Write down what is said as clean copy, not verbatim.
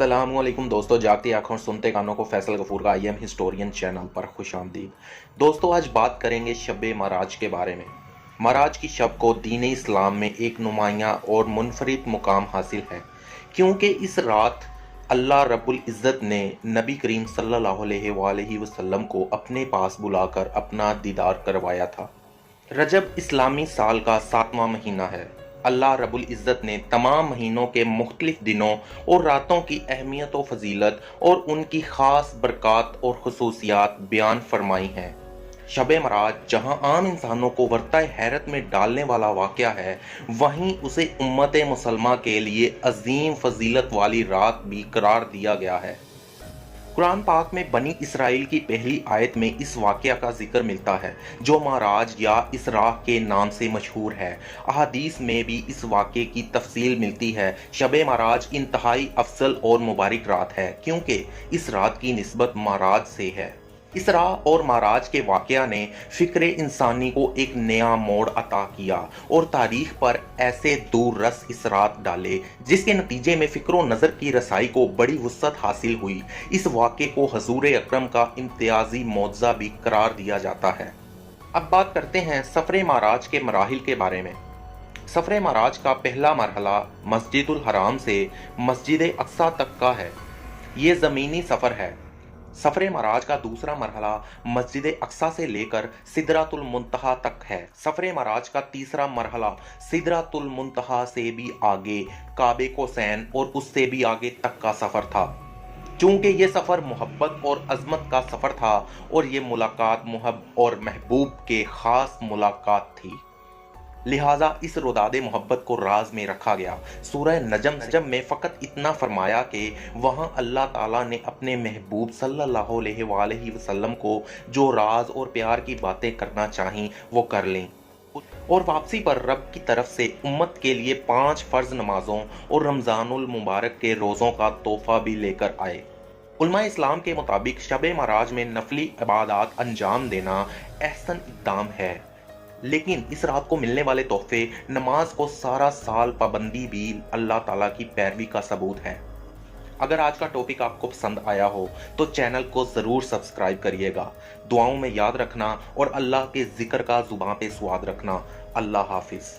अस्सलाम वालेकुम दोस्तों, जागती आंखों और सुनते कानों को फैसल गफूर का आई एम हिस्टोरियन चैनल पर खुश आमदीद। दोस्तों, आज बात करेंगे शब मराज के बारे में। मराज की शब को दीन इस्लाम में एक नुमाया और मुनफरिद मुकाम हासिल है, क्योंकि इस रात अल्लाह रब्बुल इज़्ज़त ने नबी करीम सल्लल्लाहु अलैहि वसल्लम को अपने पास बुलाकर अपना दीदार करवाया था। रजब इस्लामी साल का 7वां महीना है। अल्लाह रब्बुल इज़्ज़त ने तमाम महीनों के मुख्तलिफ दिनों और रातों की अहमियत व फजीलत और उनकी ख़ास बरक़ात और खसूसियात बयान फरमाई हैं। शब मराज जहाँ आम इंसानों को वर्ताए हैरत में डालने वाला वाक़या है, वहीं उसे उम्मत मुसलमा के लिए अजीम फजीलत वाली रात भी करार दिया गया है। कुरान पाक में बनी इसराइल की पहली आयत में इस वाक़या का जिक्र मिलता है, जो माराज या इसराह के नाम से मशहूर है। अहादीस में भी इस वाक़े की तफसील मिलती है। शब माराज इंतहाई अफजल और मुबारक रात है, क्योंकि इस रात की निस्बत माराज से है। इसरा और माराज के वाक़या ने फ़िक्र इंसानी को एक नया मोड़ अता किया और तारीख पर ऐसे दूर रस इसरात डाले, जिसके नतीजे में फ़िक्र नज़र की रसाई को बड़ी वुसअत हासिल हुई। इस वाक़े को हजूर अकरम का इम्तियाजी मौजज़ा भी करार दिया जाता है। अब बात करते हैं सफ़र माराज के मराहिल के बारे में। सफ़र माराज का पहला मरहला मस्जिदुल हराम से मस्जिद अक्सा तक का है। ये ज़मीनी सफ़र है। सफ़र मराज का दूसरा मरहला मस्जिद अक्सा से लेकर सिदरातुल मुंतहा तक है। सफ़र मराज का तीसरा मरहला सिदरातुल मुंतहा से भी आगे काबे कोसैन और उससे भी आगे तक का सफ़र था। चूँकि ये सफ़र मोहब्बत और अज़मत का सफ़र था और ये मुलाकात और महबूब के ख़ास मुलाकात थी, लिहाजा इस रुदाद मोहब्बत को राज में रखा गया। सूरह नजम में फ़कत इतना फरमाया कि वहाँ अल्लाह ताला ने अपने महबूब सल्लल्लाहु अलैहि वसल्लम को जो राज और प्यार की बातें करना चाहीं वो कर लें, और वापसी पर रब की तरफ से उम्मत के लिए 5 फ़र्ज नमाजों और रमज़ानुल मुबारक के रोज़ों का तोहफ़ा भी लेकर आए। उलमा इस्लाम के मुताबिक शब मराज में नफली इबादत अंजाम देना एहसन इक़दाम है, लेकिन इस रात को मिलने वाले तोहफे नमाज को सारा साल पाबंदी भी अल्लाह ताला की पैरवी का सबूत है। अगर आज का टॉपिक आपको पसंद आया हो तो चैनल को ज़रूर सब्सक्राइब करिएगा। दुआओं में याद रखना और अल्लाह के ज़िक्र का ज़ुबान पे स्वाद रखना। अल्लाह हाफिज़।